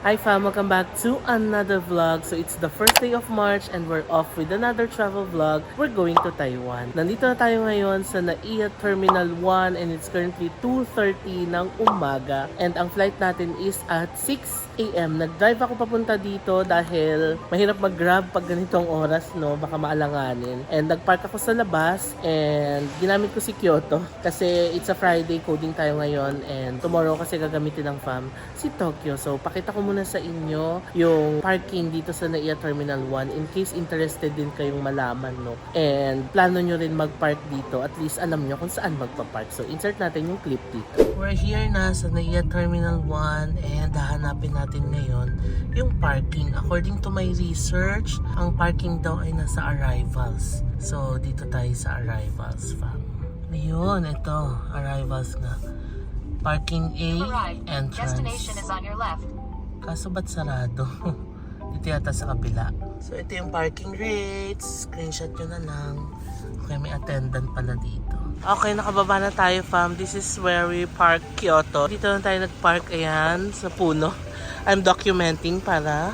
Hi fam, welcome back to another vlog. So it's the first day of March and we're off with another travel vlog. We're going to Taiwan. Nandito na tayo ngayon sa NAIA Terminal 1 and it's currently 2:30 ng umaga. And ang flight natin is at 6 AM. Nag-drive ako papunta dito dahil mahirap mag-grab pag ganitong oras, no? Baka maalanganin. And nag-park ako sa labas and ginamit ko si Kyoto kasi it's a Friday, coding tayo ngayon and tomorrow kasi gagamitin ng fam si Tokyo. So pakita ko muna sa inyo yung parking dito sa NAIA Terminal 1 in case interested din kayong malaman, no? And plano nyo rin mag-park dito, at least alam nyo kung saan magpa-park. So insert natin yung clip dito. We're here na sa NAIA Terminal 1 and hahanapin natin ngayon yung parking. According to my research, ang parking daw ay nasa arrivals. So dito tayo sa arrivals, fam. Ayun, ito, arrivals na. Parking A, entrance. Destination is on your left. Kaso ba't sarado? Dito yata sa kabila. So ito yung parking rates. Screenshot nyo na lang. Okay, may attendant pala dito. Okay, nakababa na tayo fam. This is where we park Kyoto. Dito na tayo nag-park, ayan, sa puno. I'm documenting para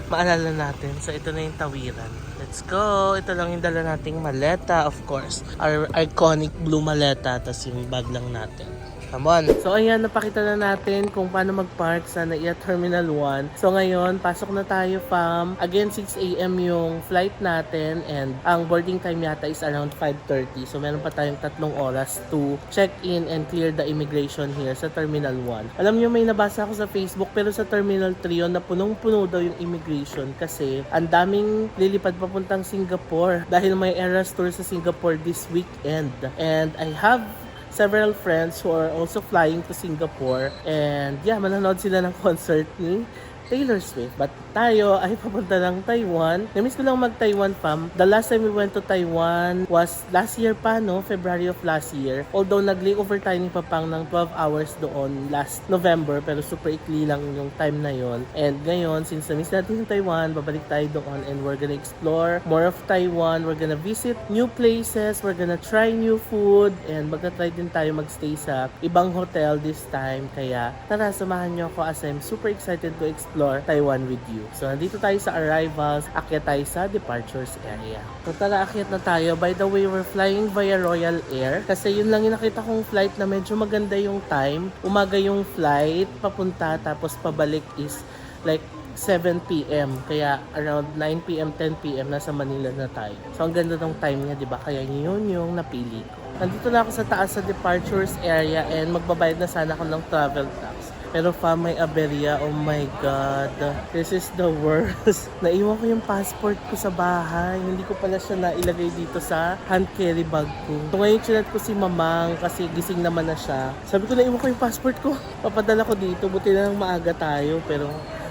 maalala natin. So ito na yung tawiran. Let's go! Ito lang yung dala nating maleta, of course. Our iconic blue maleta. Tapos yung bag lang natin. Come on. So ayan, napakita na natin kung paano mag-park sa NAIA Terminal 1. So ngayon, pasok na tayo fam. Again, 6 AM yung flight natin and ang boarding time yata is around 5:30. So meron pa tayong 3 oras to check in and clear the immigration here sa Terminal 1. Alam nyo, may nabasa ako sa Facebook pero sa Terminal 3 yun na punong-puno daw yung immigration kasi ang daming lilipad papuntang Singapore dahil may Eras Tour sa Singapore this weekend. And I have several friends who are also flying to Singapore and yeah, manonood sila ng concert ni Taylor Swift. But tayo ay papunta ng Taiwan. Namiss ko lang mag-Taiwan fam. The last time we went to Taiwan was last year pa, no? February of last year. Although nag-layover tayo ni Papang ng 12 hours doon last November, pero super ikli lang yung time na yon. And ngayon, since namiss natin yung Taiwan, babalik tayo doon and we're gonna explore more of Taiwan. We're gonna visit new places. We're gonna try new food and magta-try din tayo magstay sa ibang hotel this time. Kaya tara, samahan nyo ako as I'm super excited to explore Taiwan with you. So, nandito tayo sa arrivals, akyat tayo sa departures area. So, tara, akyat na tayo. By the way, we're flying via Royal Air kasi yun lang yung nakita kong flight na medyo maganda yung time. Umaga yung flight, papunta, tapos pabalik is like 7 PM. Kaya around 9 PM, 10 PM, nasa Manila na tayo. So, ang ganda ng time niya, di ba? Kaya yun yung napili ko. Nandito na ako sa taas sa departures area and magbabayad na sana ako ng travel tax. Pero fam, may aberya. Oh my God. This is the worst. Naiwan ko yung passport ko sa bahay. Hindi ko pala siya nailagay dito sa hand carry bag ko. So ngayon chinat ko si Mamang kasi gising naman na siya. Sabi ko, naiwan ko yung passport ko. Papadala ko dito. Buti na lang maaga tayo. Pero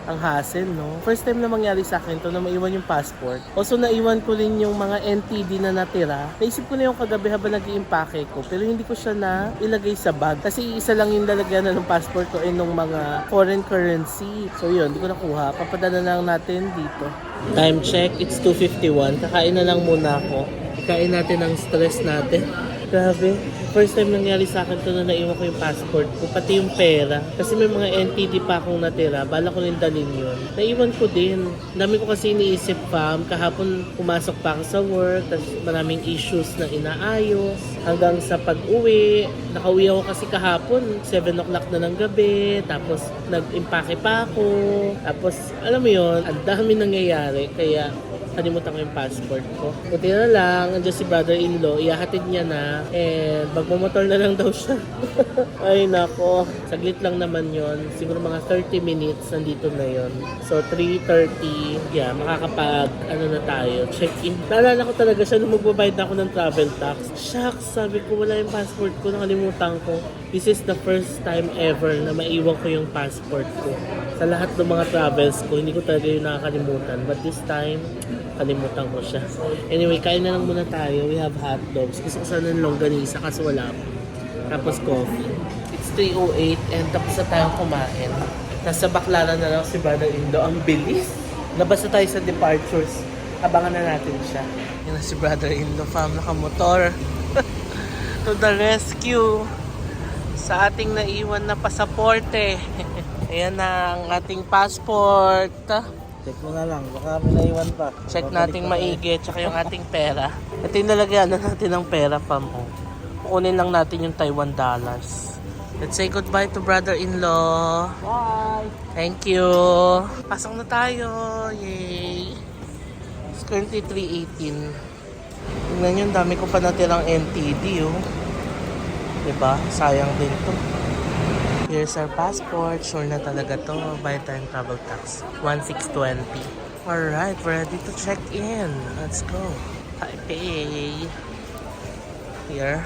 ang hassle, no? First time na mangyari sa akin to na maiwan yung passport. Also, naiwan ko rin yung mga NTD na natira. Naisip ko na yung kagabi habang nag-i-impake ko. Pero hindi ko siya na ilagay sa bag. Kasi isa lang yung lalagyan na ng passport ko ay nung mga foreign currency. So yun, hindi ko nakuha. Papadala lang natin dito. Time check, it's 2:51. Kakain na lang muna ako. Ikain natin ang stress natin. Grabe. First time nangyari sa akin to na naiwan ko yung passport ko, pati yung pera. Kasi may mga NTD pa akong natira, bala ko rin dalhin yun. Naiwan ko din. Dami ko kasi iniisip fam. Kahapon pumasok pa ako sa work, tapos maraming issues na inaayos. Hanggang sa pag-uwi, nakauwi ako kasi kahapon, 7 o'clock na ng gabi, tapos nag-impake pa ako. Tapos, alam mo yun, ang dami nangyayari, kaya kalimutan ko yung passport ko. Buti na lang, andyan si brother-in-law, ihahatid niya na, and magmumotor na lang daw siya. Ay nako, saglit lang naman yon. Siguro mga 30 minutes, nandito na yon. So 3:30, yeah, makakapag, na tayo, check-in. Naalala ko talaga siya nung magbabayad na ako ng travel tax. Shucks, sabi ko, wala yung passport ko, nakalimutan ko. This is the first time ever na maiwan ko yung passport ko. Sa lahat ng mga travels ko, hindi ko talaga yung nakakalimutan. But this time, kalimutan ko siya. Anyway, kain na lang muna tayo. We have hot dogs. Gusto ko sana ng longganisa kasi wala pa. Tapos coffee. It's 3:08 and tapos na tayong kumain. Nasa Baclaran na lang si brother-in-law. Ang bilis. Labas na tayo sa departures. Abangan na natin siya. Yan na si brother-in-law. Fam, nakamotor. To the rescue. Sa ating naiwan na pasaporte. Ayan na ang ating passport. Check mo na lang, baka may naiwan pa. Check Babalik nating pa tayo. maigi, tsaka yung ating pera. Ito yung lalagyan natin ng pera, fam. Kukunin lang natin yung Taiwan dollars. Let's say goodbye to brother-in-law. Bye! Thank you. Pasok na tayo. Yay. It's currently 3:18. Tingnan yun, dami ko pa natirang NTD, oh. Diba? Sayang din to. Here's our passport. Sure na talaga to. By time travel tax. 1620. Alright, we're ready to check in. Let's go. Taipei. Here.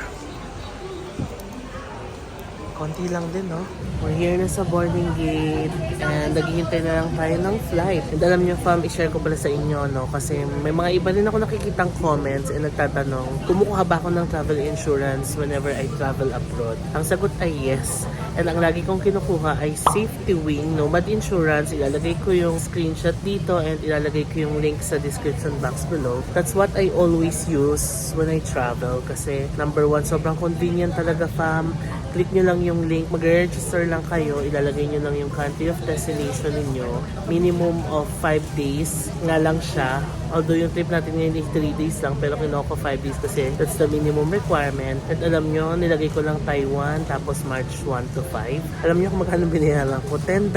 Konti lang din, no? We're here na sa boarding gate and naghihintay na lang tayo ng flight. And alam niyo, fam, i-share ko pala sa inyo, no? Kasi may mga iba din ako nakikitang comments and nagtatanong, kumukuha ba ako ng travel insurance whenever I travel abroad? Ang sagot ay yes. And ang lagi kong kinukuha ay Safety Wing Nomad Insurance. Ilalagay ko yung screenshot dito and ilalagay ko yung link sa description box below. That's what I always use when I travel kasi number one, sobrang convenient talaga, fam. Click nyo lang yung link, mag-register lang kayo, ilalagay nyo lang yung country of destination ninyo. Minimum of 5 days nga lang siya. Although yung trip natin ngayon ay 3 days lang, pero kinuha ko 5 days kasi that's the minimum requirement. At alam nyo, nilagay ko lang Taiwan, tapos March 1 to 5. Alam nyo kung magkano binayaran ko? $10.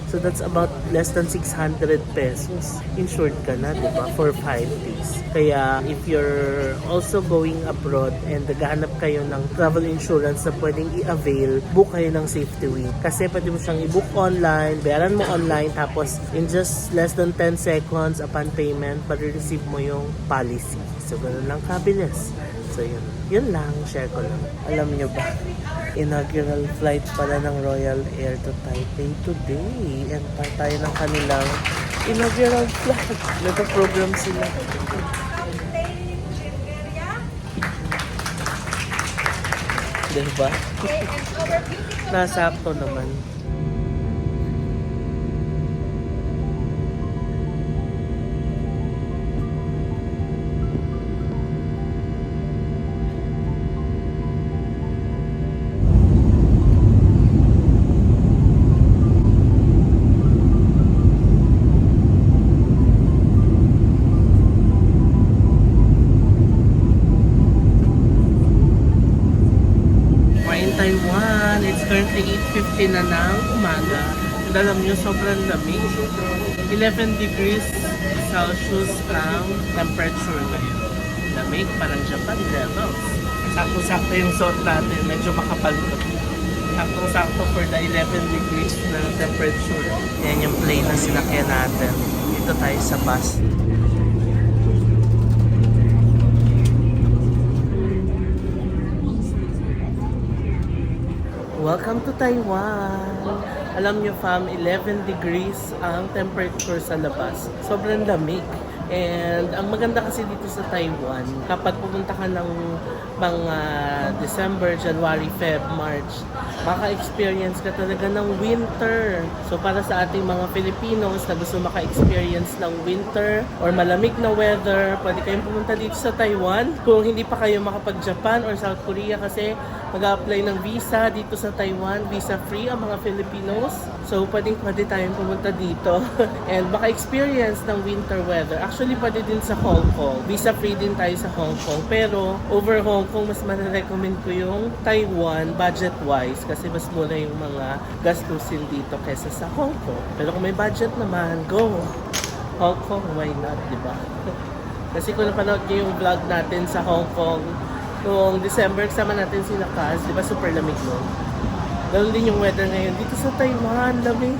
So that's about less than 600 pesos. Insured ka na, di ba? For 5 days. Kaya if you're also going abroad and naghahanap kayo ng travel insurance na pwedeng i-avail, book kayo ng Safety Wing. Kasi pwede mo siyang i-book online, bayaran mo online, tapos in just less than 10 seconds upon payment, pare-receive mo yung policy. So ganun lang kabilis. So yun. Yun lang, share ko lang. Alam nyo ba? Inaugural flight pala ng Royal Air to Taipei today. And part tayo ng kanilang inaugural flight. Nagka-program sila. Diba? Nasakto naman. Taiwan. It's currently 8:50 na ng umaga. And alam nyo, sobrang lamig. 11 degrees Celsius ang temperature ngayon. Lamig, parang Japan levels. Sakto-sakto yung suot natin. Medyo makapal ito. Sakto-sakto for the 11 degrees na temperature. Yan yung plane na sinakyan natin. Dito tayo sa bus. Welcome to Taiwan! Alam nyo, fam, 11 degrees ang temperature sa labas. Sobrang lamig. And ang maganda kasi dito sa Taiwan, kapag pupunta ka ng mga December, January, Feb, March, maka-experience ka talaga ng winter. So para sa ating mga Filipinos na gusto maka-experience ng winter or malamig na weather, pwede kayong pumunta dito sa Taiwan. Kung hindi pa kayo makapag-Japan or South Korea kasi mag-a-apply ng visa dito sa Taiwan, visa-free ang mga Filipinos. So pwede tayong pumunta dito and maka-experience ng winter weather. Actually, pwede din sa Hong Kong. Visa-free din tayo sa Hong Kong. Pero over Hong Kong, mas ma-recommend ko yung Taiwan budget-wise kasi mas mura yung mga gastusin dito kesa sa Hong Kong. Pero kung may budget naman, go! Hong Kong, why not, di ba? Kasi kung napanood niyo yung vlog natin sa Hong Kong, noong December, kasama natin si Kaz, di ba super lamig no? Ganun din yung weather ngayon. Dito sa Taiwan, lamig.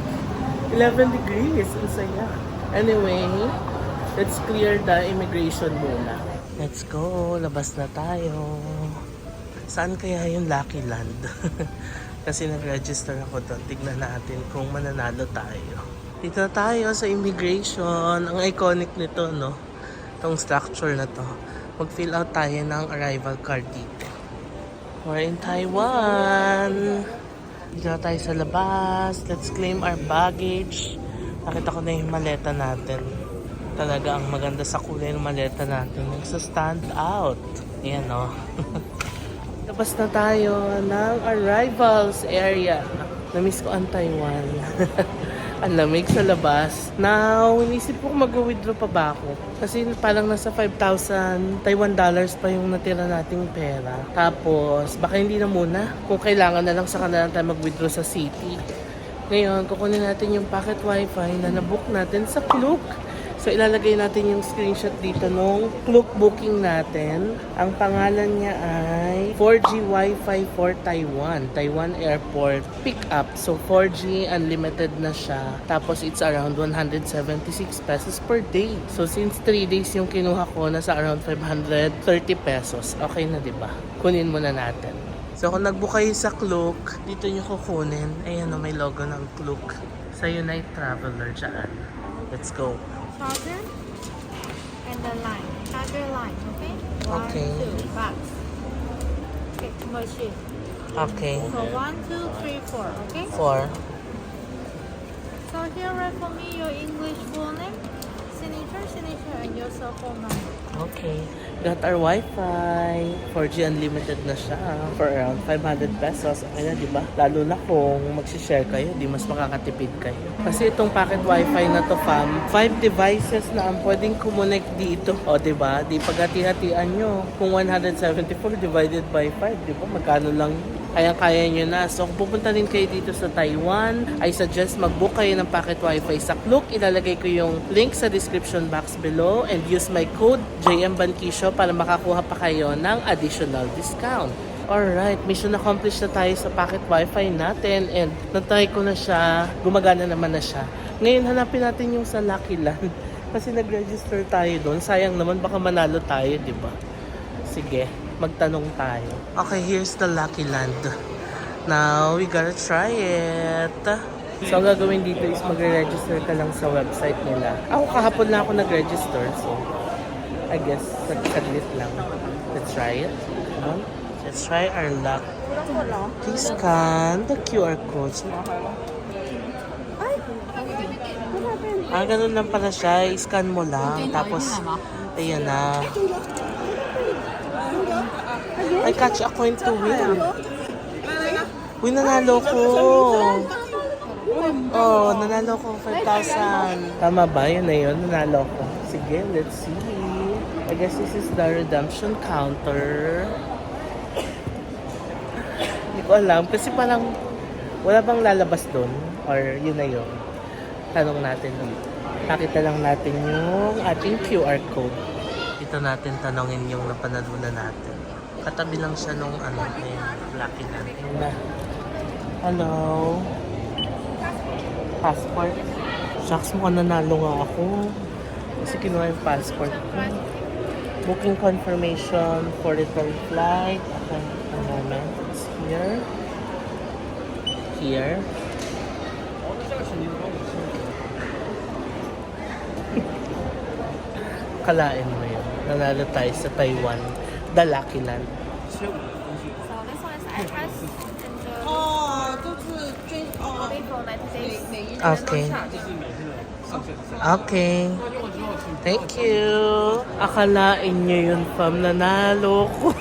11 degrees. Ang saya. Anyway, let's clear the immigration muna. Let's go. Labas na tayo. Saan kaya yung Lucky Land? Kasi nag-register ako doon. Tignan natin kung mananalo tayo. Dito na tayo sa immigration. Ang iconic nito, no? Itong structure na to. Mag-fill out tayo ng arrival card dito. We're in Taiwan. Dito na tayo sa labas. Let's claim our baggage. Nakita ko na yung maleta natin. Talaga ang maganda sa kulay ng maleta natin. Nagsa-stand out. Ayan o. Labas na tayo ng arrivals area. Namiss ko ang Taiwan. Ang lamig sa labas. Now, inisip ko kung mag-withdraw pa ba ako. Kasi parang nasa 5,000 Taiwan dollars pa yung natira nating pera. Tapos, baka hindi na muna. Kung kailangan na lang sa kanila tayo mag-withdraw sa city. Ngayon, kukunin natin yung pocket wifi na nabook natin sa Klook. So, ilalagay natin yung screenshot dito nung Klook booking natin. Ang pangalan niya ay 4G Wi-Fi for Taiwan. Taiwan Airport Pickup. So, 4G unlimited na siya. Tapos, it's around 176 pesos per day. So, since 3 days yung kinuha ko, nasa around 530 pesos. Okay na, di ba? Kunin muna natin. So, kung nag-book kayo sa Klook, dito nyo kukunin. Ayan o, may logo ng Klook. Sa Unite Traveler dyan. Let's go. Charger and the line. Charger line, okay? Okay. 1, 2, box. Okay, machine. Okay. So 1, 2, 3, 4, okay? 4. So here write for me your English full name, signature, and your cell phone number. Okay. Got our Wi-Fi. 4G unlimited na siya for around 500 pesos. Okay na, di ba? Lalo na kung mag-share kayo, di mas makakatipid kayo. Kasi itong packet Wi-Fi na to, fam, 5 devices na ang pwedeng kumonek dito. O, di ba? Di paghati-hatian nyo. Kung 174 divided by 5, di ba? Magkano lang yun? Kaya nyo na. So, kung pupunta din kayo dito sa Taiwan, I suggest mag-book kayo ng packet wifi sa Klook. Ilalagay ko yung link sa description box below and use my code JMBanquisho para makakuha pa kayo ng additional discount. Alright, mission accomplished na tayo sa packet wifi natin and natry ko na siya, gumagana naman na siya. Ngayon, hanapin natin yung sa Lucky Land kasi nag-register tayo doon. Sayang naman, baka manalo tayo, di ba? Sige, magtanong tayo. Okay, here's the Lucky Land. Now, we gotta try it. So, ang gagawin dito is magre-register ka lang sa website nila. Ako kahapon lang ako nag-register, so I guess saglit lang. Let's try it. Come on. Let's try our luck. Please scan the QR code. Ganun lang pala siya. I-scan mo lang. Tapos, ayan na. I catch a coin to win. Uy, nanalo ko. Oh, nanalo ko 5,000. Tama ba? Yun na yun. Nanalo ko. Sige, let's see. I guess this is the redemption counter. Hindi ko alam. Kasi parang wala bang lalabas doon? Or yun na yun? Tanong natin. Nakita lang natin yung ating QR code. Dito natin tanongin yung napanalunan natin. Katabi lang siya nung Lucky Land. Hello? Passport? Shucks, mukhang nanalo nga ako. Kasi kinuha yung passport ko. Booking confirmation for return flight. Okay, a moment. It's here. Here. Kalain mo yun. Nanalo tayo sa Taiwan. The Lucky Land. So this one is the address and the for 90 days. Okay. Okay. Thank you. Akalain nyo yun, fam. Nanalo ko.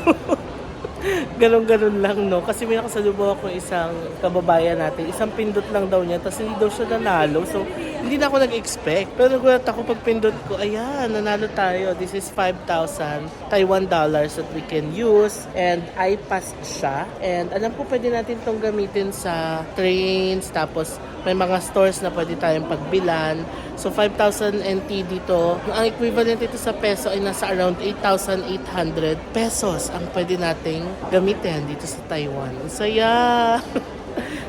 Ganon-ganon lang, no? Kasi may nakasalubong ako isang kababayan natin. Isang pindot lang daw niya. Tapos hindi daw siya nanalo. So, hindi na ako nag-expect. Pero nagulat ako pag pindot ko, ayan, nanalo tayo. This is 5,000 Taiwan dollars that we can use. And iPass siya. And alam ko pwede natin itong gamitin sa trains. Tapos may mga stores na pwede tayong pagbilan. So 5,000 NT dito. Ang equivalent ito sa peso ay nasa around 8,800 pesos ang pwede nating gamitin dito sa Taiwan. So yeah.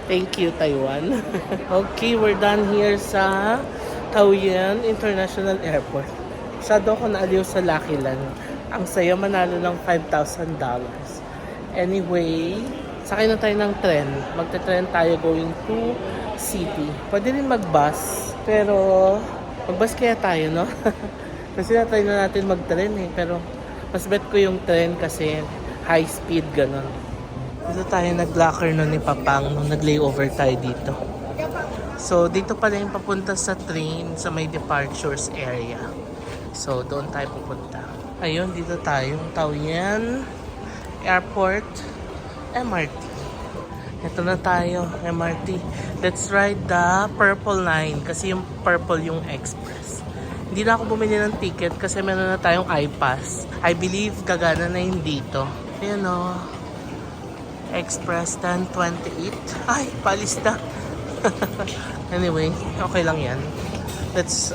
Thank you, Taiwan. Okay, we're done here sa Taoyuan International Airport. Masyado ako naaliw sa Lucky Land. Ang saya manalo ng $5,000. Anyway, sakay na tayo ng tren. Magte-tren tayo going to city. Pwede rin mag-bus. Pero, mag-bus kaya tayo, no? Kasi na-try na natin mag-tren eh. Pero, mas bet ko yung tren kasi high speed, ganun. Dito tayo nag-locker nun ni Papang nung nag-layover tayo dito. So, dito pala yung papunta sa train sa may departures area. So, doon tayo pupunta. Ayun, dito tayo. Taoyuan Airport MRT. Ito na tayo, MRT. Let's ride the Purple Line kasi yung purple yung express. Hindi na ako bumili ng ticket kasi meron na tayong iPass. I believe gagana na yun dito. Ayan o. Express 1028. Ay, palis na. Anyway, okay lang yan. Let's,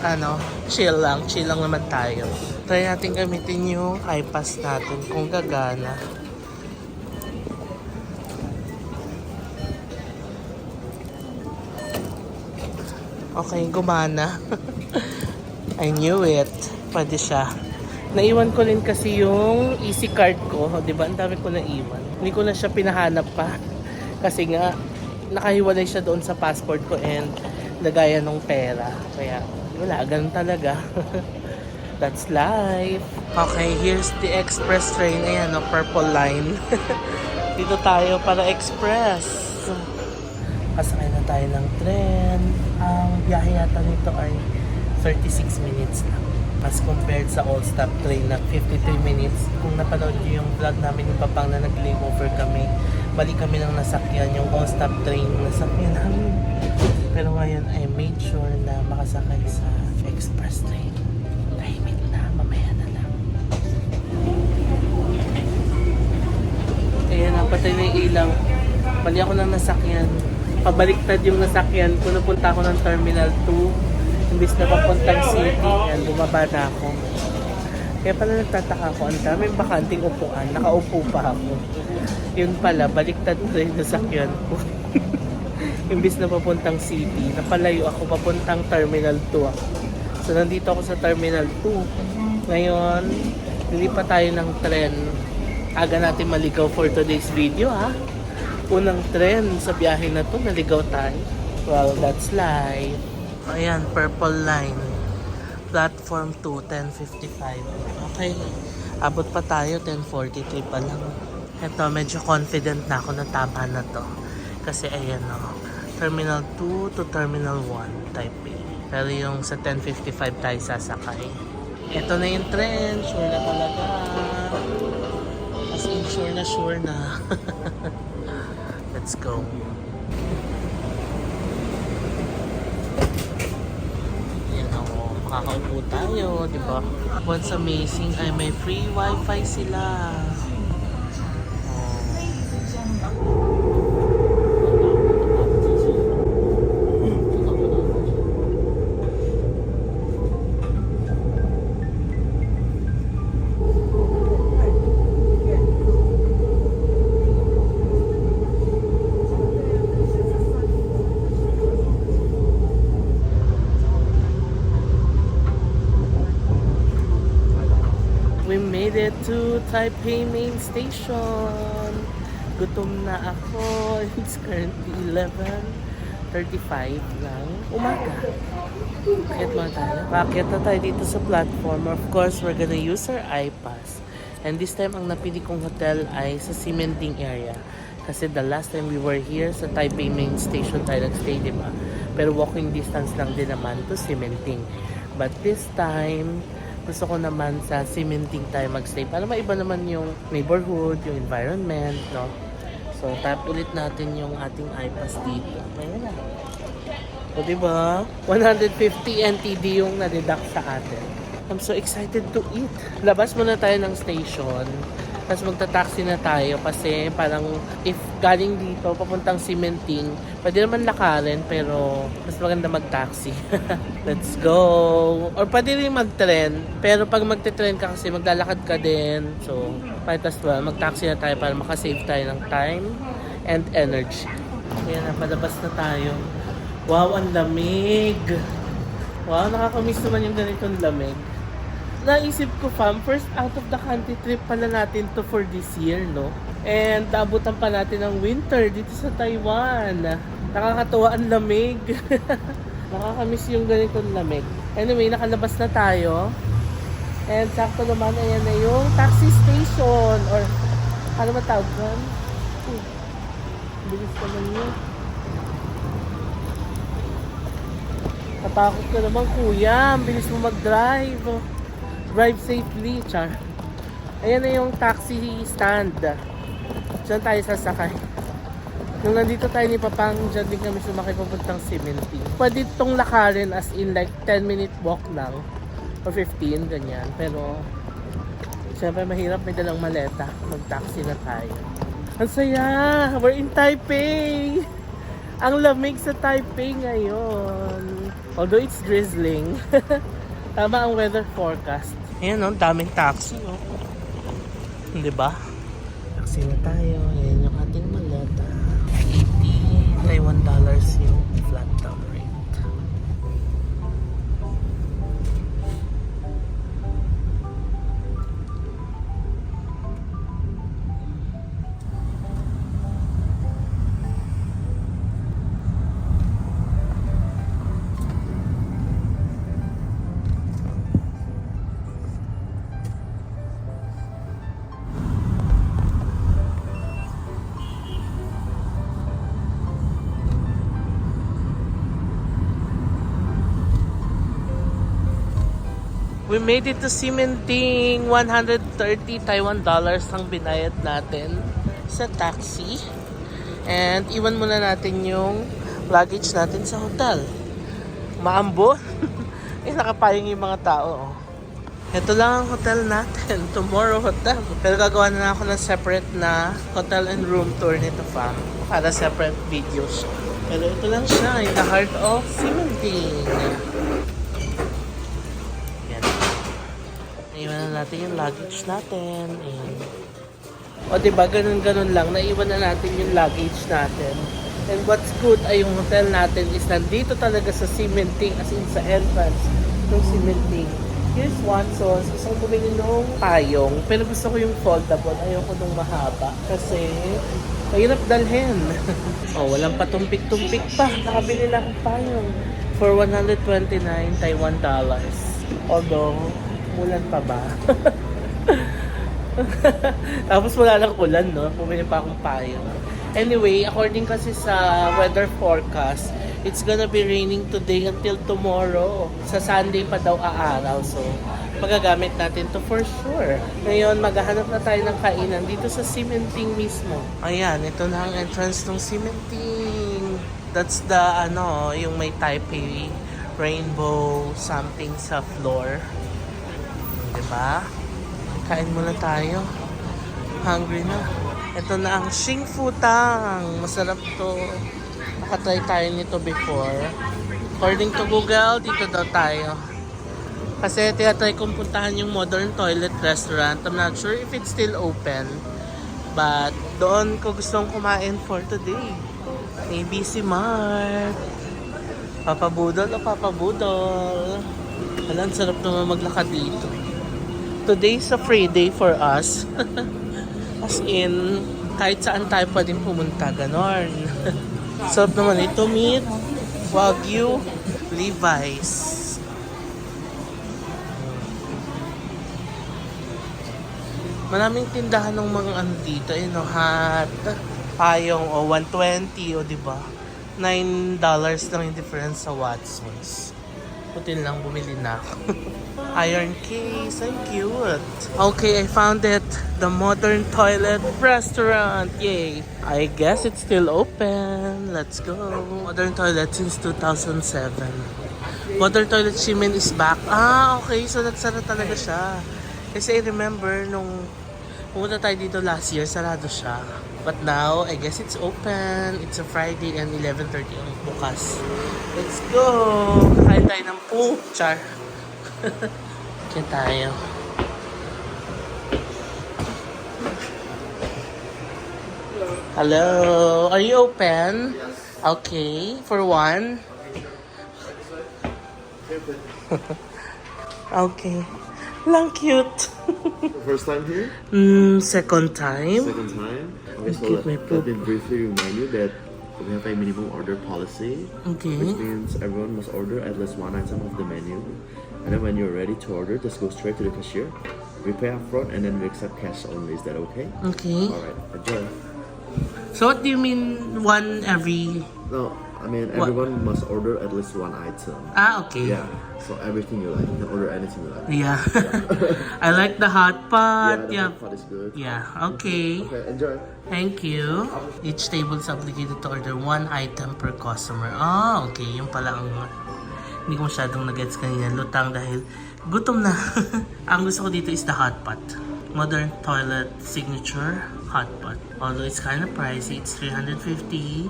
chill lang. Chill lang naman tayo. Try natin gamitin yung iPass natin kung gagana. Okay, gumana. I knew it. Pwede siya. Naiwan ko rin kasi yung easy card ko. Di ba? Ang dami ko naiwan. Hindi ko na siya pinahanap pa. Kasi nga, nakahiwalay siya doon sa passport ko and lagayan ng pera. Kaya, wala. Ganun talaga. That's life. Okay, here's the express train. Ayan, no, Purple Line. Dito tayo para express. Pasakay na tayo ng tren. Ang biyahe yata nito ay 36 minutes lang. As compared sa all-stop train na 53 minutes. Kung napanood nyo yung vlog namin yung papang na nag-layover kami, balik kami ng nasakyan, yung all-stop train nasakyan namin. Pero ngayon I made sure na makasakay sa express train. Tahimik na, mamaya na lang. Ayan, napatay na yung ilaw. Bali ako ng nasakyan. Pabaliktad yung nasakyan ko, napunta ako ng Terminal 2. Imbis na papuntang city, yan, bumaba na ako. Kaya pala nagtataka ako, ang daming bakanting upuan, nakaupo pa ako. Yun pala, baliktad na rin yung sakyan ko. Imbis na papuntang city, napalayo ako, papuntang Terminal 2 ako. So nandito ako sa Terminal 2. Ngayon, lilipat tayo ng tren. Aga natin maligaw for today's video ha. Unang tren sa biyahe na to, naligaw tayo. Well, that's life. Ayan, Purple Line. Platform 2, 10:55. Okay. Abot pa tayo, 10:43 pa lang. Ito, medyo confident na ako na tama na to. Kasi ayan o. Terminal 2 to Terminal 1, Type A. Pero yung sa 10:55 tayo sasakay. Ito na yung tren. Sure na talaga. As in, sure na. Let's go. Makakaupo tayo, di ba? What's amazing ay may free wifi sila. We made it to Taipei Main Station. Gutom na ako. It's currently 11:35 ng umaga. Bakit mga tayo? Bakit na tayo dito sa platform? Of course, we're gonna use our iPass. And this time, ang napili kong hotel ay sa Ximending area. Kasi the last time we were here sa Taipei Main Station tayo nag-stay, diba? Pero walking distance lang din naman to Ximending. But this time, gusto ko naman sa Ximending tayo magstay para maiba naman yung neighborhood, yung environment, no? So, tap ulit natin yung ating iPass dito. Ayan na. So, diba? 150 NTD yung na-deduct sa atin. I'm so excited to eat. Labas muna tayo ng station. Tapos magta-taxi na tayo kasi parang if galing dito papuntang Ximending, pwede naman lakarin pero mas maganda mag-taxi. Let's go! Or pwede rin mag-tren, pero pag magte-tren ka kasi maglalakad ka din. So, palitas ba, mag-taxi na tayo para makasave tayo ng time and energy. Kaya na, palabas na tayo. Wow, ang lamig! Wow, nakakamiss naman yung ganitong lamig. Naisip ko, fam, first out of the country trip pala natin to for this year, no? And naabutan pa natin ng winter dito sa Taiwan. Nakakatuwa ang lamig. Nakakamiss yung ganitong lamig. Anyway, nakalabas na tayo. And sakto naman, ayan na yung taxi station. Or, ano matawag doon? Bilis naman yun. Natakot ka naman, kuya. Ang bilis mo mag-drive. Drive safely, char. Ayan na yung taxi stand. Diyan tayo sasakay. Nung nandito tayo ni Papang, dyan din kami sumakay papuntang cementing. Pwede itong lakarin as in like 10-minute walk lang. Or 15, ganyan. Pero, syempre mahirap, may dalang maleta. Mag-taxi na tayo. Ang saya! We're in Taipei! Ang lamig sa Taipei ngayon. Although it's drizzling. Tama ang weather forecast. Ayan o, daming taxi o. Diba? Taxi na tayo. Ayan yung ating maleta. 80 Taiwan dollars yung flat down rate. We made it to Ximending. 130 Taiwan dollars ang binayad natin sa taxi. And iwan muna natin yung luggage natin sa hotel. Maambo. Nakapayong yung mga tao. Ito lang ang hotel natin. Tomorrow Hotel. Pero gagawa na ako ng separate na hotel and room tour nito pa. Para separate videos. Pero ito lang siya. In the heart of Ximending. Iwan na natin yung luggage natin. Ayan. O diba, ganun-ganun lang. Naiwan na natin yung luggage natin. And what's good ay yung hotel natin is nandito talaga sa Ximending, as in sa entrance ng Ximending. Here's one. So, isang bumili nung payong. Pero gusto ko yung foldable. Ayoko nung mahaba. Kasi, mahirap dalhin. Walang patumpik-tumpik pa. Nakabili lang akong payong. For 129 Taiwan dollars. Although, ulan pa ba? Tapos wala lang ulan, no? Pumili pa akong payong. Anyway, according kasi sa weather forecast, it's gonna be raining today until tomorrow. Sa Sunday pa daw aaraw. So, magagamit natin to for sure. Ngayon, maghahanap na tayo ng kainan dito sa Ximending mismo. Ayan, ito na ang entrance ng Ximending. That's the, yung may Taipei rainbow something sa floor. Diba? Kain muna tayo. Hungry na. Ito na ang Xing Fu Tang. Masarap to. Nakatry tayo nito before. According to Google, dito daw tayo. Kasi tinatry kong puntahan yung Modern Toilet Restaurant. I'm not sure if it's still open. But doon ko gustong kumain for today. ABC Mart. Papabudol o papabudol. Alam, sarap naman maglakad dito. Today's a free day for us. As in, kahit saan tayo pwedeng pumunta, ganon. Sarap naman ito, meat, Wagyu, Levi's. Maraming tindahan ng mga ano dito, hat, payong, 120, diba? $9 lang yung difference sa Watsons. Putin lang, bumili na ako. Iron case, ang cute. Okay, I found it. The Modern Toilet Restaurant. Yay! I guess it's still open. Let's go. Modern Toilet since 2007. Modern Toilet Ximen is back. Okay. So, nagsara talaga siya. Kasi I remember nung pumunta tayo dito last year, sarado siya. But now, I guess it's open. It's a Friday and 11:30 ang bukas. Let's go! Kakain tayo ng char. Kaya tayo. Hello? Are you open? Okay. For one? Okay. Lang cute. First time here? Second time. Second time? Okay, so Keep my let me briefly remind you that we have a minimum order policy. Okay. Which means everyone must order at least one item of the menu. And then when you're ready to order, just go straight to the cashier. We pay up front and then we accept cash only. Is that okay? Okay. Alright, enjoy. So what do you mean one every... No, I mean, What? everyone must order at least one item. Ah, okay. Yeah. So everything you like, you can order anything you like. Yeah. I like the hot pot. The Yeah. hot pot is good. Yeah. Okay. Okay, enjoy. Thank you. Each table is obligated to order one item per customer. Ah, okay. Yung pala ang hindi ko masyadong nag-gets kanina. Lutang dahil gutom na. Ang gusto ko dito is the hot pot. Modern toilet signature hot pot. Although it's kind of pricey, it's $350,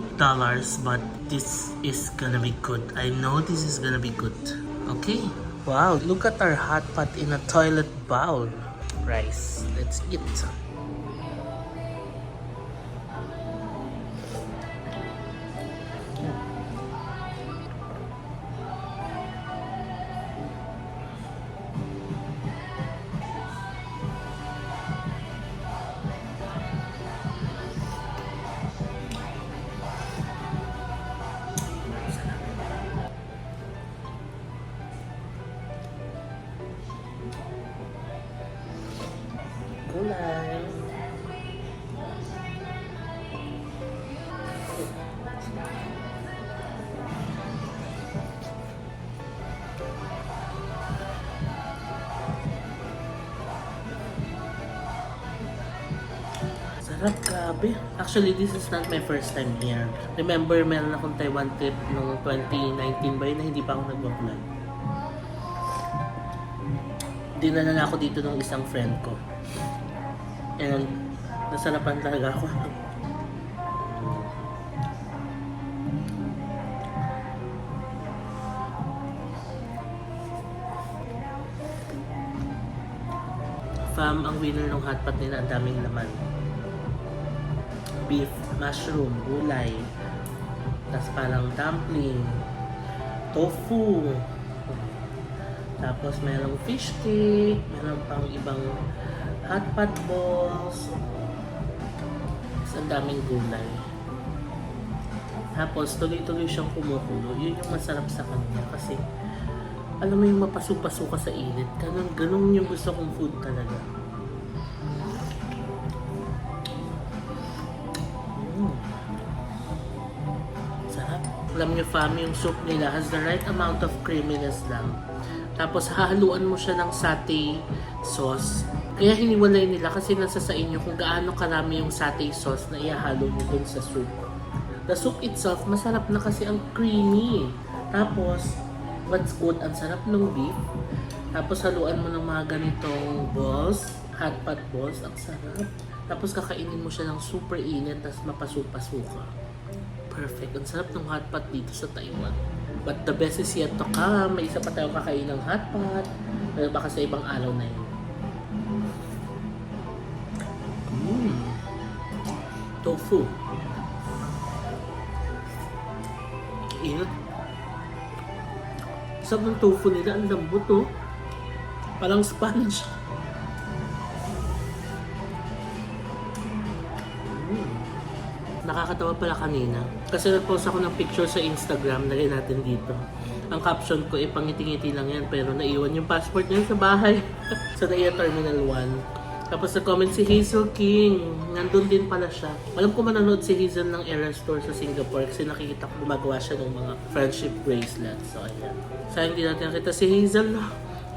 but this is gonna be good. I know this is gonna be good. Okay. Wow, look at our hot pot in a toilet bowl. Rice. Let's eat. Gulay. Sarap, grabe. Actually, this is not my first time here. Remember, meron akong Taiwan trip noong 2019 ba yun na hindi pa ako nag-vlog. Dinala na ako dito ng isang friend ko. And nasarapan talaga ako. Fam, ang winner ng hotpot nila, ang daming laman. Beef, mushroom, gulay, tas parang dumpling, tofu, tapos merong fish cake, meron pang ibang hotpot balls, tas ang daming gulay. Tapos tuloy-tuloy siyang kumukulo. Yun yung masarap sa kanya kasi alam mo yung mapasuka-suka sa init. Ganun yung gusto kong food talaga. Sarap. Alam niyo fam, yung soup nila has the right amount of creaminess lang. Tapos hahaluan mo siya ng satay sauce. Kaya hiniwalay nila kasi nasa sa inyo kung gaano karami yung satay sauce na ihahalo mo dun sa soup. The soup itself, masarap na kasi ang creamy. Tapos, what's good, ang sarap ng beef. Tapos haluan mo ng mga ganitong balls, hot pot balls, ang sarap. Tapos kakainin mo siya ng super init, tapos mapasupa-suka. Perfect. Ang sarap ng hot pot dito sa Taiwan. But the best is yet to come. May isa pa tayong kakain ng hot pot. Pero baka sa ibang araw na yun. Tofu. Init. Sarap ng tofu nila, ang lambot oh. Parang sponge. Nakakatawa pala kanina. Kasi nag-post ako ng picture sa Instagram, nalagay natin dito. Ang caption ko, pangiti-ngiti lang yan, pero naiwan yung passport niya sa bahay. Sa NAIA Terminal 1. Tapos nag-comment si Hazel King. Nandun din pala siya. Alam ko manonood si Hazel ng Era Store sa Singapore kasi nakikita ko gumagawa siya ng mga friendship bracelets. So, ayan. Sayang hindi natin nakita si Hazel.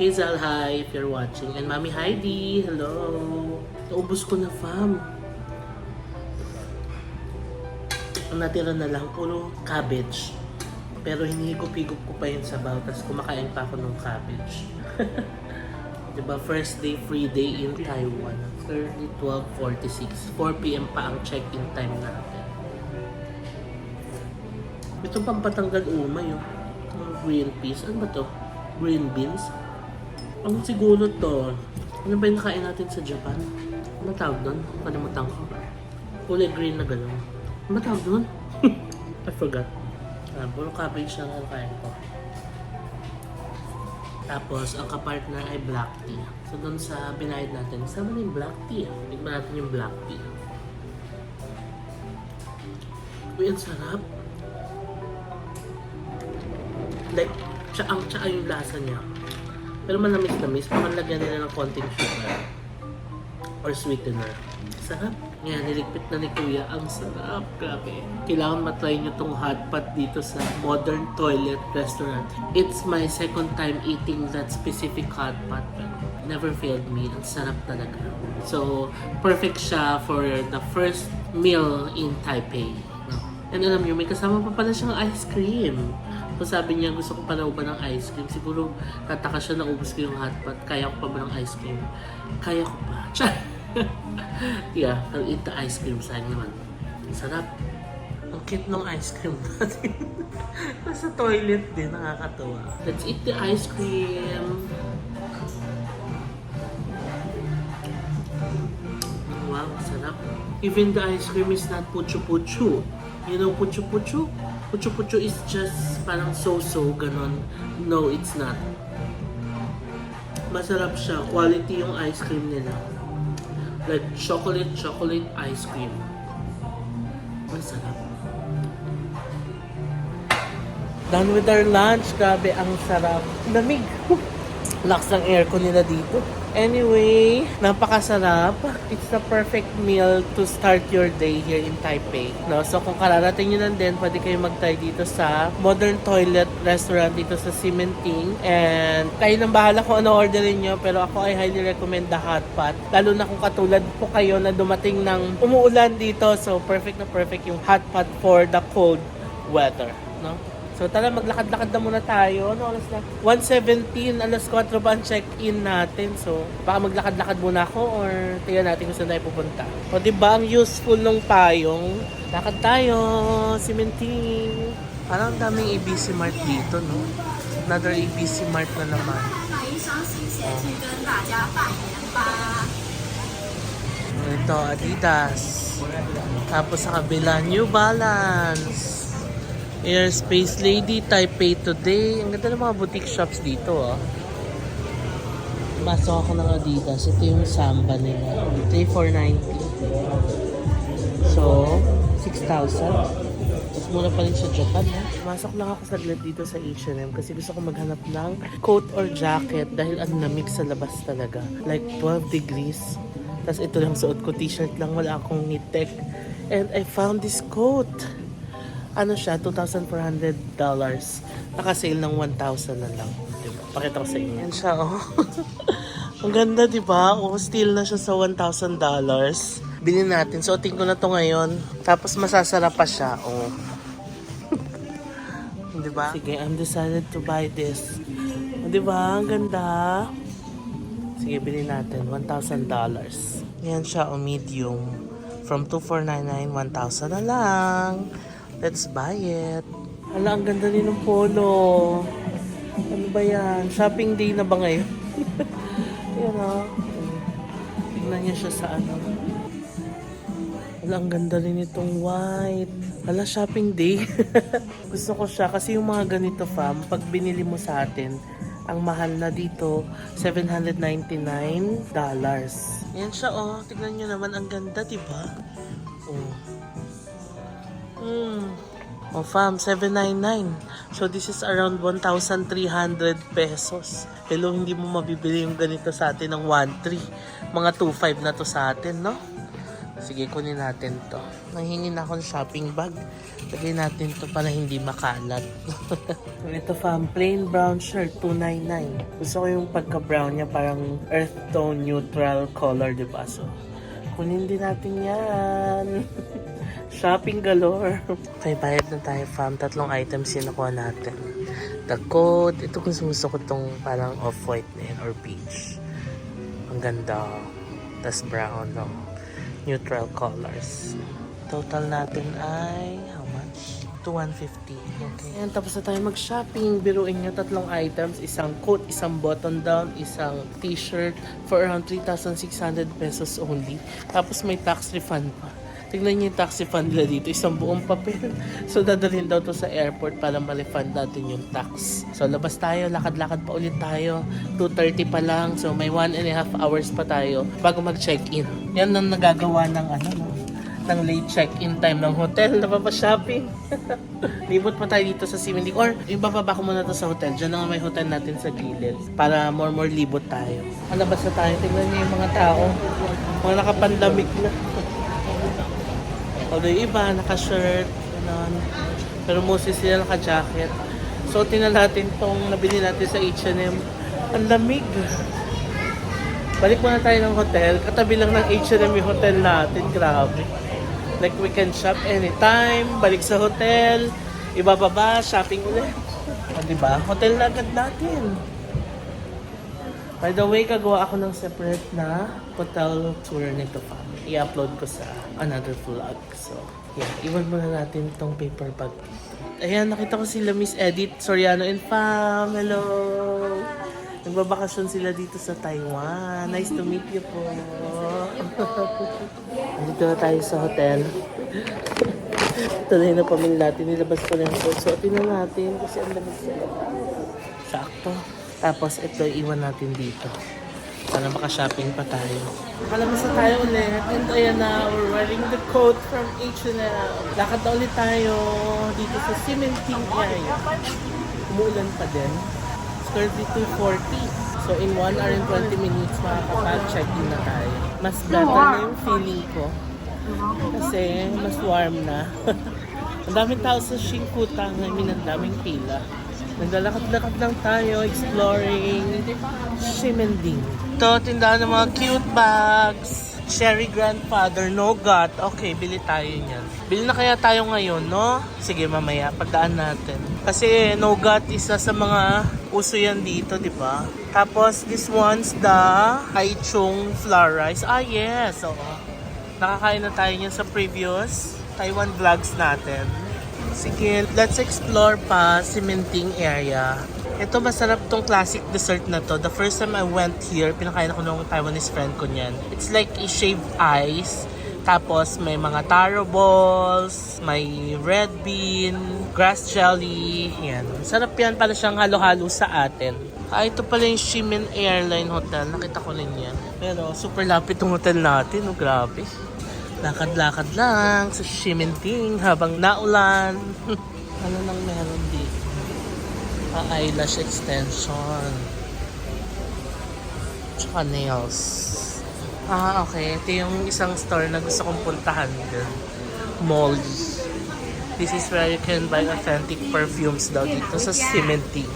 Hazel, hi if you're watching. And Mami Heidi, hello. Naubos ko na, fam. Ang natira na lang, puro cabbage. Pero hinihigop-higop ko pa yun sa sabaw. Tapos kumakain pa ako ng cabbage. Diba, first day, free day in Taiwan. Thursday, 12:46. 4 p.m. pa ang check-in time natin. Ito pang patanggal umay, oh. Ang green peas. Ano ba to? Green beans? Ang siguro to. Ano ba yung nakain natin sa Japan? Ano tawag doon? Kalimutan ko. Kulay green na gano'n. Ano tawag doon? I forgot. Puro cabbage lang ang kain ko. Tapos, ang kapartner ay black tea. So, doon sa binayad natin, sama na yung black tea. Tignan natin yung black tea. Uy, ang sarap. Like, tsaang-tsaa yung lasa niya. Pero manamis-namis. Pakalagyan nila ng konting sugar. Or sweetener. Sarap. Ngayon, niligpit na ni Kuya. Ang sarap, grabe. Kailangan matry nyo tong hot pot dito sa Modern Toilet Restaurant. It's my second time eating that specific hot pot. Never failed me. Ang sarap talaga. So, perfect siya for the first meal in Taipei. No? And alam nyo, may kasama pa pala siyang ice cream. So sabi niya, gusto ko pa daw ba ng ice cream? Siguro, tataka siya na ubus ko yung hot pot. Kaya ko pa ba ng ice cream? Kaya ko pa. Yeah, I'll eat the ice cream. Sayang naman. Sarap. Ang cute ng ice cream natin. Nasa toilet din, nakakatawa. Let's eat the ice cream. Wow, sarap. Even the ice cream is not puchu-puchu. You know puchu-puchu? Puchu-puchu is just parang so-so, ganon. No, it's not. Masarap siya. Quality yung ice cream nila. Like chocolate ice cream. Masarap. Done with our lunch. Grabe, ang sarap. Lamig. Lakas ng aircon nila dito. Anyway, napakasarap. It's the perfect meal to start your day here in Taipei. No? So kung kararating nyo lang din, pwede kayo mag-try dito sa Modern Toilet Restaurant dito sa Ximending. And kayo nang bahala kung ano orderin nyo. Pero ako ay highly recommend the hot pot. Lalo na kung katulad po kayo na dumating ng umuulan dito. So perfect na perfect yung hot pot for the cold weather. No? So tara, maglakad-lakad na muna tayo. Ano oras na? 1:17, alas 4 ba ang check-in natin? So baka maglakad-lakad muna ako or tingnan natin kung saan tayo pupunta. O diba ang useful ng payong? Lakad tayo, Ximending. Parang daming ABC Mart dito, no? Another ABC Mart na naman. Ito, Adidas. Tapos sa kabila, New Balance. Airspace Lady, Taipei Today. Ang ganda ng mga boutique shops dito, oh. Masok ako ng Adidas. Ito yung Samba nila. Ito yung 490. So, 6,000. Mas mura pa rin sa Japan, ha? Masok lang ako saglit dito sa H&M kasi gusto ko maghanap ng coat or jacket dahil ang lamig sa labas talaga. Like 12 degrees. Tapos ito lang suot ko, t-shirt lang. Wala akong nitec. And I found this coat. Ano siya, $2,400. Naka-sale ng 1,000 na lang. Diba? Pakita ko sa inyo. Yan siya, oh. Ang ganda, diba? Oh, still na siya sa $1,000. Bilhin natin. Suotin ko na to ngayon. Tapos masasarap pa siya, oh. Diba? Sige, I'm decided to buy this. Oh, diba? Ang ganda. Sige, bilhin natin. $1,000. Yan siya, oh, medium. From 2,499, 1,000 na lang. Let's buy it. Hala, ang ganda din ng polo. Ano ba yan? Shopping day na ba ngayon? Ayan, o. Tignan niya siya sa ano. Hala, ang ganda rin itong white. Hala, shopping day. Gusto ko siya kasi yung mga ganito, fam, pag binili mo sa atin, ang mahal na dito, $799. Ayan siya, oh. Tignan niyo naman, ang ganda, diba? Oh. Oh, fam, $799. So, this is around 1,300 pesos. Hello, hindi mo mabibili yung ganito sa atin ng 1,300. Mga 2,500 na to sa atin, no? Sige, kunin natin to. Nanghingi na ako ng shopping bag. Lagay natin to para hindi makalat. Ito, fam, plain brown shirt, $299. Gusto ko yung pagka-brown niya, parang earth tone neutral color, diba? So, kunin din natin yan. Shopping galore. Okay, bayad na tayo, fam. 3 items yung nakuha natin. The coat. Ito gusto ko itong parang off-white na yan or beige. Ang ganda. Tas brown, no? Neutral colors. Total natin ay how much? To 150. Okay. Ayan, tapos na tayo mag-shopping. Biruin nyo 3 items. Isang coat, isang button down, isang t-shirt for around 3,600 pesos only. Tapos may tax refund pa. Tignan niyo yung tax refund nila dito. Isang buong papel. So, dadalhin daw to sa airport para ma-refund natin yung tax. So, labas tayo. Lakad-lakad pa ulit tayo. 2:30 pa lang. So, may 1.5 hours pa tayo bago mag-check-in. Yan ang nagagawa ng ng late check-in time ng hotel. Napapa-shopping. Libot pa tayo dito sa Ximending. Or, ibababa ko muna to sa hotel. Diyan na may hotel natin sa gilid. Para more libot tayo. Alabas na tayo. Tignan niyo yung mga tao. Mga nakapandamig na. Although yung iba, naka-shirt, gano'n. Pero mostly sila naka-jacket. So, tingnan natin tong nabili natin sa H&M. Ang lamig. Balik muna tayo ng hotel. Katabi lang ng H&M yung hotel natin. Grabe. Like, we can shop anytime. Balik sa hotel. Ibababa, shopping ulit. Diba? Hotel na agad natin. By the way, gagawa ako ng separate na hotel tour nito pa. I-upload ko sa another vlog. So, yeah. Iwan muna natin tong paper bag dito. Ayan, nakita ko sila Miss Edith Soriano and Fam. Hello! Nagbabakasyon sila dito sa Taiwan. Nice to meet you po. Dito na tayo sa hotel. Ito na yung napamili natin. Nilabas ko na yung coat. So, tingnan natin kasi ang lamig sila. Sakto. Tapos ito iwan natin dito. Para makashopping pa tayo. Nakalabas na tayo ulit. And ayan na, we're wearing the coat from H&M. Lakad na ulit tayo dito sa cementing area. Umuulan pa din. It's currently 2:40. So in 1 hour and 20 minutes makakapag-check-in na tayo. Mas better na yung feeling ko. Kasi mas warm na. Ang daming tao sa Shinkuta. I mean, ang daming pila. Naglalakad-lakad lang tayo, exploring Ximending. Ito, tindahan ng mga cute bags. Cherry Grandfather, Nougat. Okay, bili tayo niyan. Bili na kaya tayo ngayon, no? Sige, mamaya, pagdaan natin. Kasi Nougat, isa sa mga uso yan dito, di ba? Tapos, this one's the Haichung flour rice. Ah, yes, oo. Nakakain na tayo niyan sa previous Taiwan vlogs natin. Sige, let's explore pa cementing area. Ito masarap tong classic dessert na to. The first time I went here, pinakain ako ng Taiwanese friend ko niyan. It's like a shaved ice. Tapos may mga taro balls, may red bean, grass jelly. Yan. Sarap yan, para siyang halo-halo sa atin. Ah, ito pala yung Ximen Airline Hotel. Nakita ko rin yan. Pero super lapit yung hotel natin. Oh, grabe. Lakad-lakad lang sa Ximending habang naulan. Ano nang meron dito? Eyelash extension. Tsaka nails. Ah, okay. Ito yung isang store na gusto kong puntahan din. Molly. This is where you can buy authentic perfumes daw dito sa Ximending.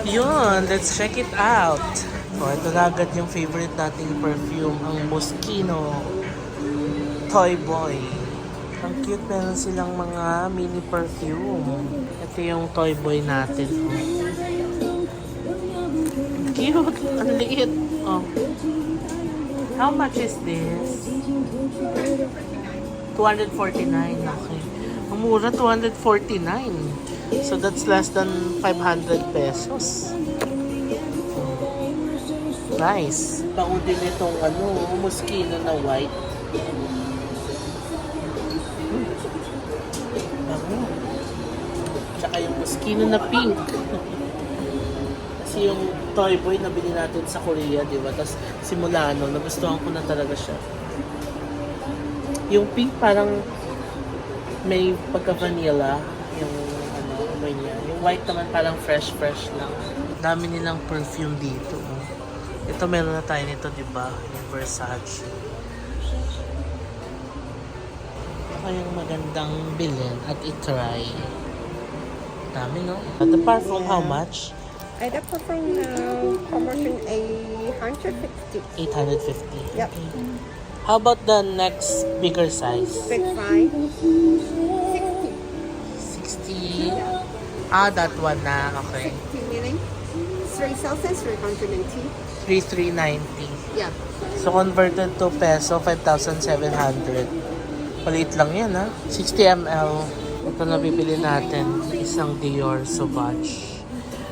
Yun, let's check it out. Oh, ito na agad yung favorite nating perfume, ang Moschino Toy Boy. Ang cute, meron silang mga mini perfume. Ito yung Toy Boy natin. Cute! Ang liit! Oh. How much is this? 249. Okay. Ang mura, 249. So that's less than 500 pesos. Nice. Bango din itong Moschino na white. Bango. Tsaka yung Moschino na pink. Kasi yung Toy Boy na bili natin sa Korea, di ba? Tapos simula nagustuhan ko na talaga siya. Yung pink parang may pagka-vanilla. Yung amoy niya. Yung white naman parang fresh lang. Dami nilang perfume dito. Ito meron na tayo nito, di ba? Yung Versace. Ito kayang magandang bilhin at i-try. Dami, no? At the parfum, how much? I the perfume now promotion 850. 850. Yep. Okay. How about the next bigger size? Big five. 60. Ah, that one na. Okay. 60 million. 3 Celsius 390. 3,390. Yeah. So converted to peso, 5,700. Maliit lang yan, ha? 60 ml. Ito na bibili natin. Isang Dior Sauvage.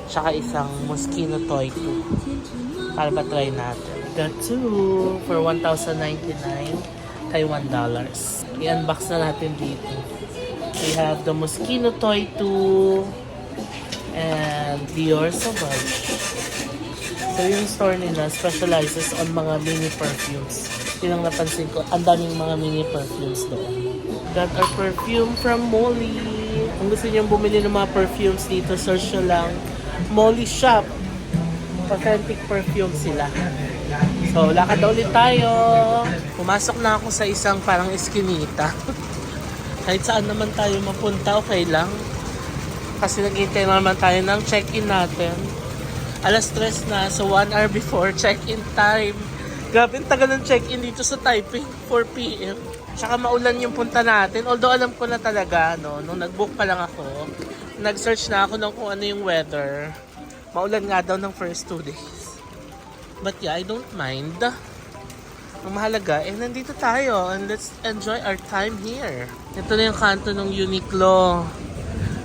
Tsaka isang Moschino Toy 2. Para ba-try natin. The two for 1,099 Taiwan dollars. I-unbox na natin dito. We have the Moschino Toy 2 and Dior Sauvage. So yung store nila specializes on mga mini perfumes. Yun ang napansin ko. Ang daming mga mini perfumes doon. Got our perfume from Molly. Kung gusto niyong bumili ng mga perfumes dito, search nyo lang Molly Shop. Authentic perfume sila. So, lakad na ulit tayo. Pumasok na ako sa isang parang eskinita. Kahit saan naman tayo mapunta, okay lang. Kasi naghihintay naman tayo ng check-in natin. Alas 3 na, so 1 hour before check-in time. Grabe ang tagal ng check-in dito sa Taipei, 4 p.m. Tsaka maulan yung punta natin. Although alam ko na talaga, no, nung nag-book pa lang ako, nag-search na ako ng kung ano yung weather. Maulan nga daw ng first 2 days. But yeah, I don't mind. Ang mahalaga, nandito tayo and let's enjoy our time here. Ito na yung kanto ng Uniqlo.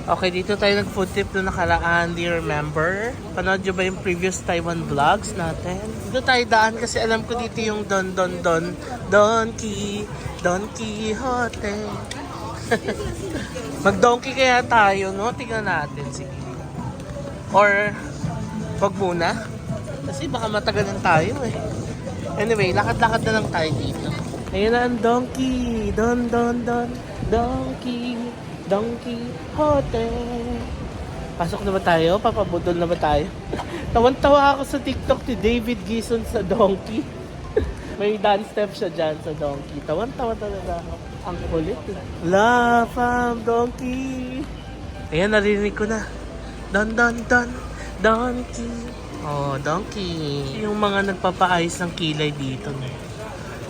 Okay, dito tayo nag-food trip na nakaraan. Do you remember? Panood nyo ba yung previous Taiwan vlogs natin? Dito tayo daan kasi alam ko dito yung Don Quixote. Mag-donkey kaya tayo, no? Tingnan natin, sige. Or, wag muna. Kasi baka matagalan tayo eh. Anyway, lakad-lakad na lang tayo dito. Ayun na ang donkey. Donkey. Don Quixote. Pasok na ba tayo? Papabudol na ba tayo? Tawan-tawa ako sa TikTok ni David Gison sa donkey. May dance step siya dyan sa donkey. Tawan-tawa talaga ako. Ang kulit. La fam donkey. Ayan, narinig ko na. Donkey. Oh, donkey. Yung mga nagpapaayos ng kilay dito. No?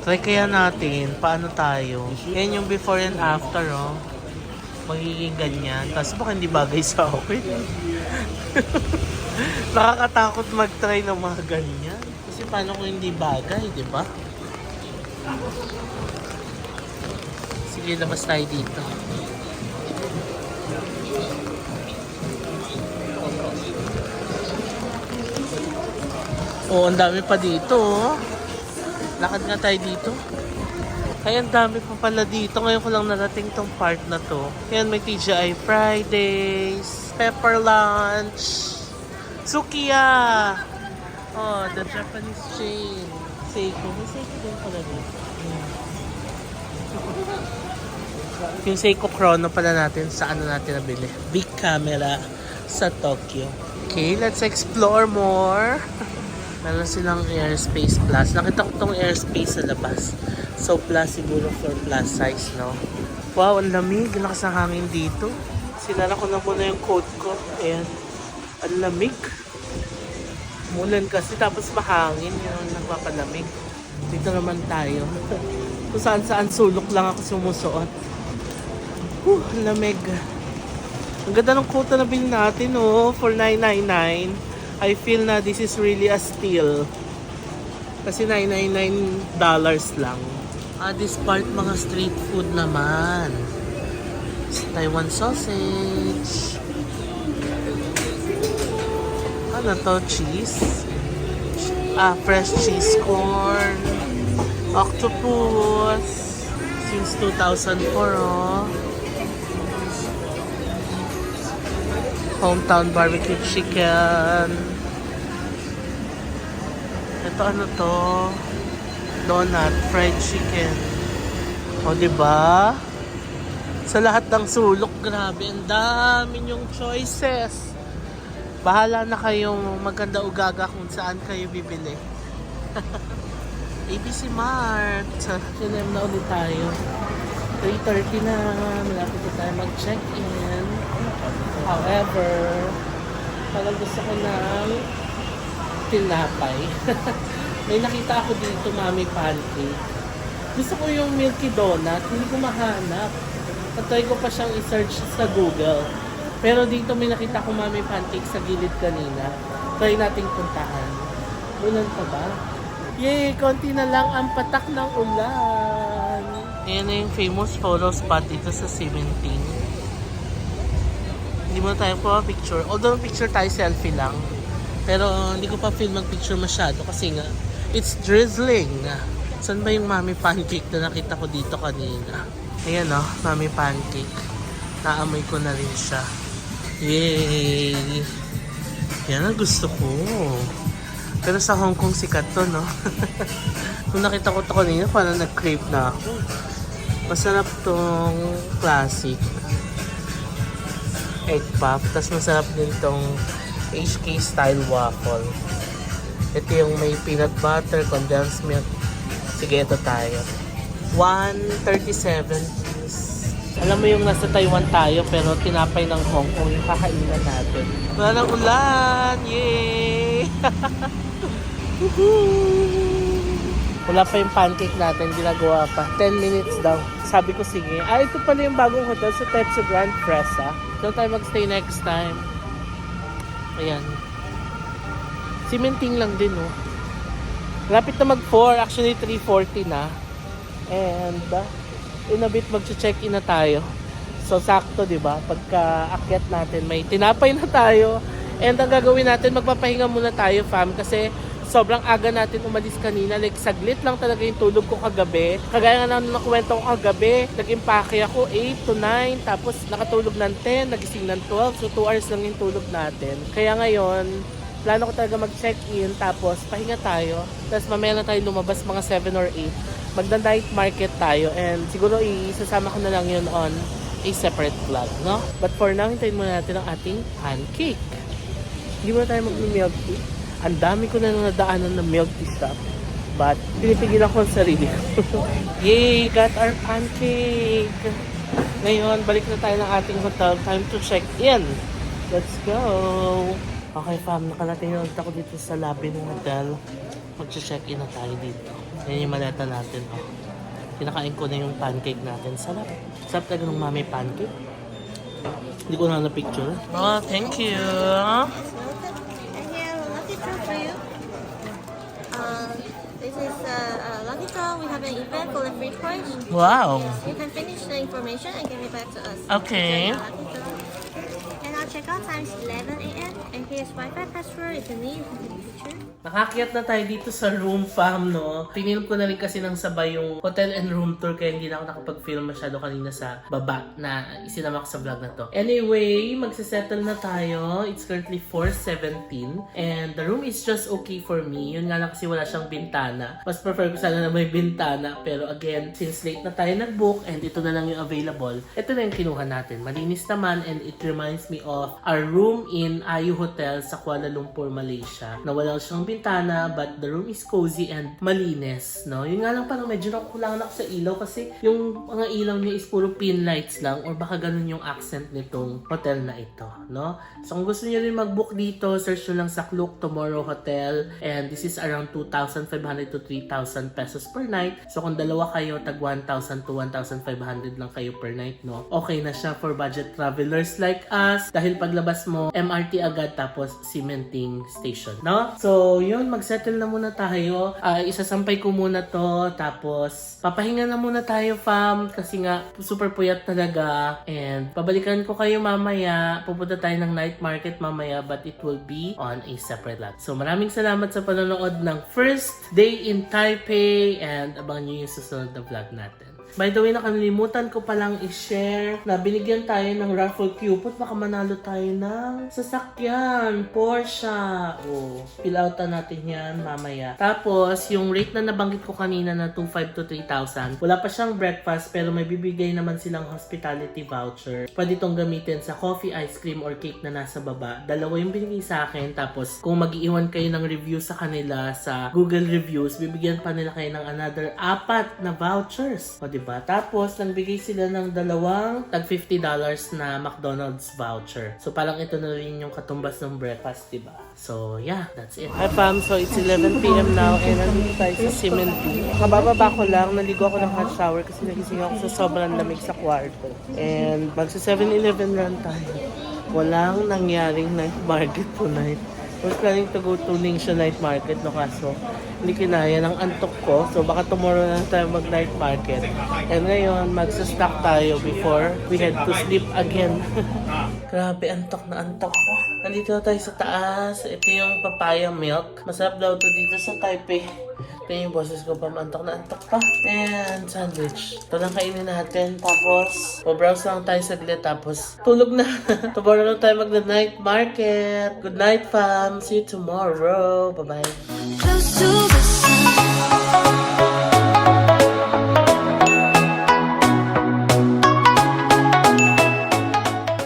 Try kaya natin. Paano tayo? Yan yung before and after, oh. Magiging ganyan. Tapos baka hindi bagay sa akin. Nakakatakot mag-try ng mga ganyan. Kasi paano kung hindi bagay, di ba? Sige, labas tayo dito. Oh, ang dami pa dito. Oh. Lakad nga tayo dito. Kaya ang dami pa pala dito. Ngayon ko lang narating tong part na to. Yan, may TGI Fridays, Pepper Lunch, Sukiya. Oh, the Japanese chain. Seiko. May Seiko din pala dito. Yung Seiko Chrono pala natin, sa ano natin nabili? Big camera sa Tokyo. Okay, let's explore more. Meron silang airspace plus. Nakita ko tong airspace sa labas. So plus siguro for plus size, no? Wow, ang lamig. Ang lakas ng hangin dito. Sinara ko na muna yung coat ko. Ayan. Ang lamig. Mulan kasi tapos mahangin. Yun ang nagpapalamig. Dito naman tayo. Kung saan sulok lang ako sumusuot. Ang lamig. Ang ganda ng coat na nabili natin, oh. For $9.99. I feel na this is really a steal. Kasi $9.99 lang. This part, mga street food naman. Taiwan sausage. Ano to? Cheese? Fresh cheese corn. Octopus. Since 2004, oh. Hometown barbecue chicken. Ito ano to? Donut, fried chicken. O, diba? Sa lahat ng sulok, grabe, ang dami yung choices. Bahala na kayong maganda o gaga kung saan kayo bibili. ABC Mart. Sinem na ulit tayo. 3:30 na. Malapit na tayo mag-check-in. However, parang gusto ko ng tinapay. May nakita ako dito, Mami Pancake. Gusto ko yung Milky Donut, hindi ko mahanap. Natry ko pa siyang i-search sa Google. Pero dito may nakita ko Mami Pancake sa gilid kanina. Try nating puntahan. Ulan pa ba? Yay! Konti na lang ang patak ng ulan. Ayan na yung famous photo spot dito sa Seventeen. Hindi mo tayo po picture. Although picture tayo, selfie lang. Pero hindi ko pa feel mag-picture masyado kasi nga it's drizzling. Saan ba yung Mami Pancake na nakita ko dito kanina? Ayan o, Mami Pancake. Naamoy ko na rin siya. Yay! Yan ang gusto ko. Pero sa Hong Kong sikat to, no? Nung nakita ko to kanina, parang nag-crave na ako. Masarap tong classic egg puff. Tapos masarap din tong HK style waffle. Ito yung may peanut butter, condensed milk. Sige, ito tayo. 137 please. Alam mo yung nasa Taiwan tayo pero tinapay ng Hong Kong yung kakainan natin. Wala nang ulan! Yay! Wala pa yung pancake natin, ginagawa pa. 10 minutes daw. Sabi ko sige. Ito pala yung bagong hotel sa Tetsu Grand Fresa. Doon tayo magstay next time. Ayan. Cementing lang din, oh. Lapit na mag-4, actually 3:40 na. And in a bit magche-check-in na tayo. So sakto, 'di ba? Pagka akyat natin, may tinapay na tayo. And ang gagawin natin, magpapahinga muna tayo, fam, kasi sobrang aga natin umalis kanina. Like, saglit lang talaga yung tulog ko kagabi. Kagaya nga nang nakuwento ko kagabi, nag-impake ako 8 to 9, tapos nakatulog ng 10, nagising ng 12, so 2 hours lang yung tulog natin. Kaya ngayon, plano ko talaga mag-check-in, tapos pahinga tayo. Tapos mamaya na tayo lumabas mga 7 or 8. Magda-night market tayo, and siguro isasama ko na lang yun on a separate vlog, no? But for now, hintayin muna natin ang ating pancake. Hindi muna tayo mag-milk tea. Ang dami ko na nadaanan ng milk tea stuff. But, pinipigilan ko ang sarili. Yay! Got our pancake! Ngayon, balik na tayo ng ating hotel. Time to check in. Let's go! Okay, fam. Nakalating na ako dito sa lobby ng hotel. Mag-check in na tayo dito. Yan yung maleta natin. Oh. Kinakain ko na yung pancake natin. Sarap. Sarap talaga ng mami pancake. Hindi ko na na-picture. Oh, thank you! And here, lucky draw for you. This is lucky draw. We have an event for the free course. Wow! Yes, you can finish the information and give it back to us. Okay. Lucky draw. And our checkout time is 11 a.m. And here's Wi-Fi password. If you need, you can take a picture. Nakakyat na tayo dito sa room, fam, no? Pinilm ko na rin kasi ng sabay yung hotel and room tour kaya hindi na ako nakapag-film masyado kanina sa baba na isinama ko sa vlog na to. Anyway, magsisettle na tayo. It's currently 4:17 and the room is just okay for me. Yun nga lang kasi wala siyang bintana. Mas prefer ko sana na may bintana pero again, since late na tayo nag-book and ito na lang yung available, ito na yung kinuha natin. Malinis naman and it reminds me of our room in Ayu Hotel sa Kuala Lumpur, Malaysia na wala siyang bintana but the room is cozy and malinis, no? Yun nga lang parang medyo nakukulangan ako sa ilaw kasi yung mga ilaw niya is puro pin lights lang or baka ganun yung accent nitong hotel na ito, no? So kung gusto niyo rin mag-book dito, search nyo lang sa Klook Tomorrow Hotel and this is around 2,500 to 3,000 pesos per night. So kung dalawa kayo, tag 1,000 to 1,500 lang kayo per night, no? Okay na siya for budget travelers like us dahil paglabas mo, MRT agad tapos cementing station, no? So yun, mag-settle na muna tayo. Isasampay ko muna to, tapos papahinga na muna tayo, fam, kasi nga super puyat talaga. And pabalikan ko kayo mamaya. Pupunta tayo ng night market mamaya, but it will be on a separate vlog. So maraming salamat sa panonood ng first day in Taipei and abangan nyo yung susunod na vlog natin. By the way, nakalimutan ko palang i-share na binigyan tayo ng raffle coupon. Baka manalo tayo ng sasakyan, Porsche. Oh, fill outan natin yan mamaya. Tapos, yung rate na nabanggit ko kanina na 2,500 to 3,000, wala pa siyang breakfast pero may bibigay naman silang hospitality voucher. Pwede itong gamitin sa coffee, ice cream, or cake na nasa baba. Dalawa yung binigay sa akin. Tapos, kung mag-iwan kayo ng review sa kanila sa Google Reviews, bibigyan pa nila kayo ng another 4 na vouchers. O, diba? Tapos, nagbigay sila ng dalawang tag $50 na McDonald's voucher. So, parang ito na rin yung katumbas ng breakfast, diba? So, yeah, that's it. Hi, fam. So, it's 11 p.m. now and nandito tayo sa cementing. Kabababa ko lang, naligo ako ng hot shower kasi nagising ako sa sobrang lamig sa kwarto. And, magsa 7-Eleven lang tayo. Walang nangyaring night market tonight. I was planning to go to Ningxia Night Market, no, kaso hindi kinaya ng antok ko. So baka tomorrow na tayo mag-night market. And ngayon, magsa-stock tayo before we head to sleep again. Grabe, antok na antok ko. Nandito na tayo sa taas. Ito yung papaya milk. Masarap daw to dito sa Taipei. Ito yung boses ko pa, antok na antok pa. And sandwich. Ito lang kainin natin. Tapos, browse lang tayo saglit. Tapos, tulog na. Tomorrow na tayo mag-night market. Good night, fam. See you tomorrow. Bye-bye. Close to the sun.